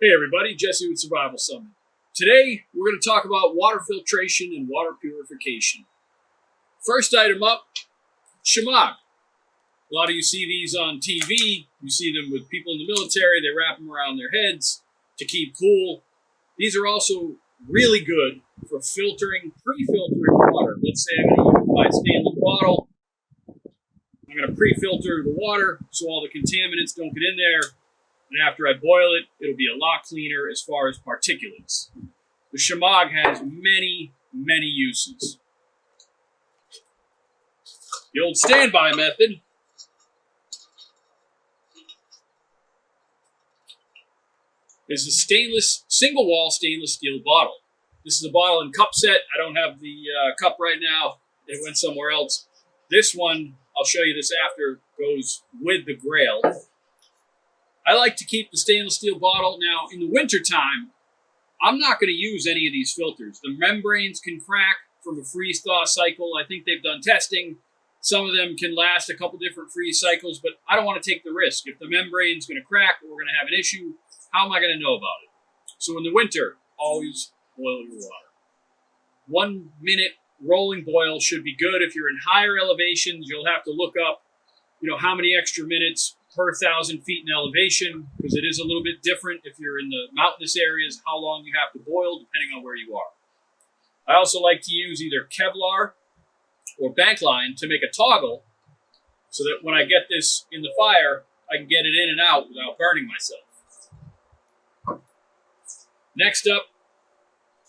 Hey everybody, Jesse with Survival Summit. Today we're going to talk about water filtration and water purification. First item up, shamag. A lot of you see these on TV. You see them with people in the military. They wrap them around their heads to keep cool. These are also really good for filtering, pre-filtering water. Let's say I'm going to use my stainless bottle. I'm going to pre-filter the water so all the contaminants don't get in there. And after I boil it, it'll be a lot cleaner as far as particulates. The shamag has many, many uses. The old standby method is a single-wall stainless steel bottle. This is a bottle and cup set. I don't have the cup right now. It went somewhere else. This one, I'll show you this after, goes with the Grail. I like to keep the stainless steel bottle. Now, in the wintertime, I'm not going to use any of these filters. The membranes can crack from a freeze-thaw cycle. I think they've done testing. Some of them can last a couple different freeze cycles, but I don't want to take the risk. If the membrane's going to crack or we're going to have an issue, how am I going to know about it? So in the winter, always boil your water. 1 minute rolling boil should be good. If you're in higher elevations, you'll have to look up, how many extra minutes per 1,000 feet in elevation, because it is a little bit different if you're in the mountainous areas, how long you have to boil, depending on where you are. I also like to use either Kevlar or bank line to make a toggle so that when I get this in the fire, I can get it in and out without burning myself. Next up,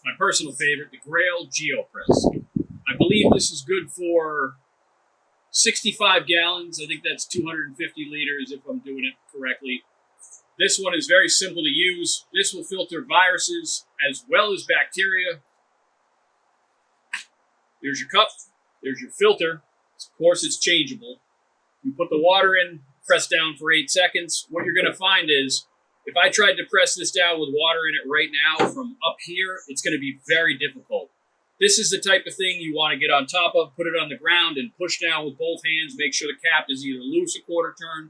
my personal favorite, the Grail GeoPress. I believe this is good for 65 gallons. I think that's 250 liters if I'm doing it correctly. This one is very simple to use. This will filter viruses as well as bacteria. There's your cup. There's your filter. Of course, it's changeable. You put the water in, press down for 8 seconds. What you're going to find is, if I tried to press this down with water in it right now from up here, it's going to be very difficult. This is the type of thing you want to get on top of, put it on the ground and push down with both hands, make sure the cap is either loose a quarter turn.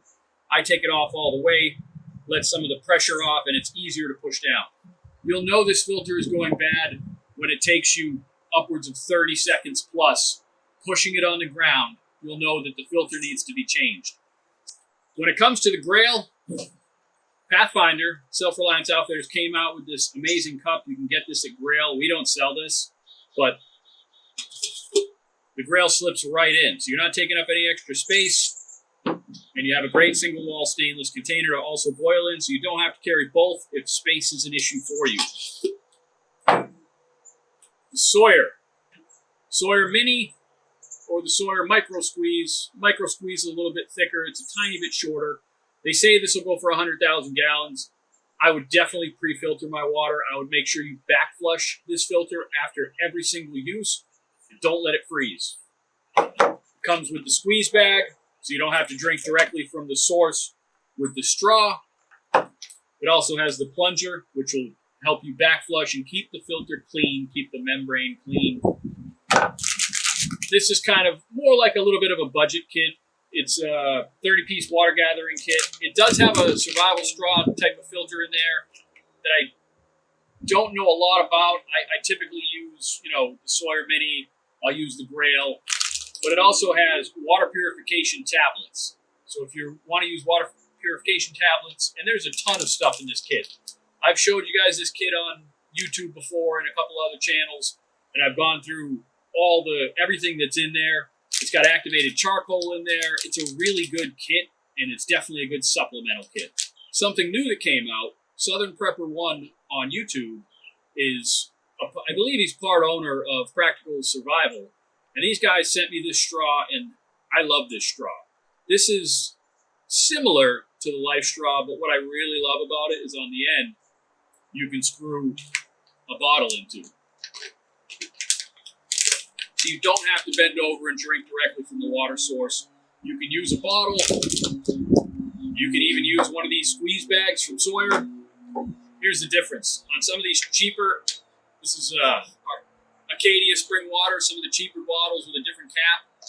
I take it off all the way, let some of the pressure off, and it's easier to push down. You'll know this filter is going bad when it takes you upwards of 30 seconds plus. Pushing it on the ground, you'll know that the filter needs to be changed. When it comes to the Grail, Pathfinder, Self-Reliance Outfitters came out with this amazing cup. You can get this at Grail. We don't sell this, but the Grail slips right in. So you're not taking up any extra space, and you have a great single-wall stainless container to also boil in, so you don't have to carry both if space is an issue for you. The Sawyer Mini or the Sawyer Micro Squeeze. Micro Squeeze is a little bit thicker. It's a tiny bit shorter. They say this will go for 100,000 gallons. I would definitely pre-filter my water. I would make sure you back flush this filter after every single use, and don't let it freeze. It comes with the squeeze bag, so you don't have to drink directly from the source with the straw. It also has the plunger, which will help you back flush and keep the filter clean, keep the membrane clean. This is kind of more like a little bit of a budget kit. It's a 30-piece water gathering kit. It does have a survival straw type of filter in there that I don't know a lot about. I typically use, the Sawyer Mini. I'll use the Grail. But it also has water purification tablets. So if you want to use water purification tablets, and there's a ton of stuff in this kit. I've showed you guys this kit on YouTube before and a couple other channels, and I've gone through everything that's in there. It's got activated charcoal in there. It's a really good kit, and it's definitely a good supplemental kit. Something new that came out, Southern Prepper 1 on YouTube, is, I believe he's part owner of Practical Survival, and these guys sent me this straw, and I love this straw. This is similar to the Life straw, but what I really love about it is on the end, you can screw a bottle into. So you don't have to bend over and drink directly from the water source. You can use a bottle. You can even use one of these squeeze bags from Sawyer. Here's the difference. On some of these cheaper, this is Acadia spring water, some of the cheaper bottles with a different cap,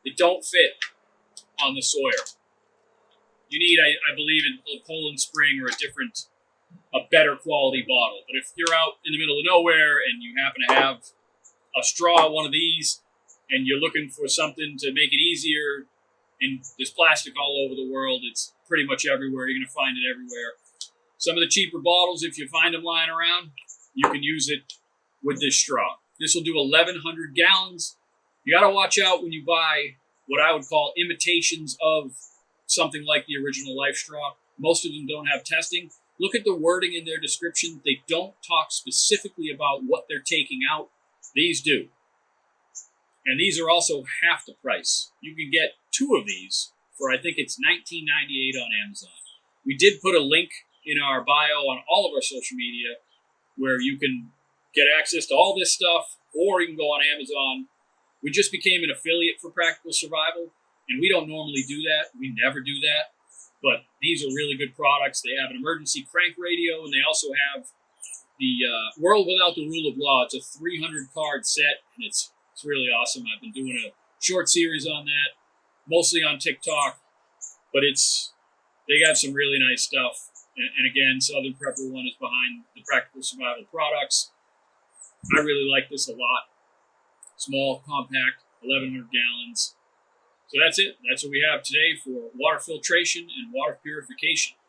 they don't fit on the Sawyer. You need, I believe, a Poland Spring or a better quality bottle. But if you're out in the middle of nowhere and you happen to have a straw, one of these, and you're looking for something to make it easier, and there's plastic all over the world, it's pretty much everywhere. You're going to find it everywhere. Some of the cheaper bottles, if you find them lying around, you can use it with this straw. This will do 1,100 gallons. You got to watch out when you buy what I would call imitations of something like the original Life straw. Most of them don't have testing. Look at the wording in their description. They don't talk specifically about what they're taking out. These do. And these are also half the price. You can get 2 of these for, I think it's $19.98 on Amazon. We did put a link in our bio on all of our social media where you can get access to all this stuff, or you can go on Amazon. We just became an affiliate for Practical Survival, and we don't normally do that. We never do that. But these are really good products. They have an emergency crank radio, and they also have the World Without the Rule of Law. It's a 300-card set, and it's really awesome. I've been doing a short series on that, mostly on TikTok, but they got some really nice stuff. And again, Southern Prepper One is behind the Practical Survival products. I really like this a lot. Small, compact, 1,100 gallons. So that's it. That's what we have today for water filtration and water purification.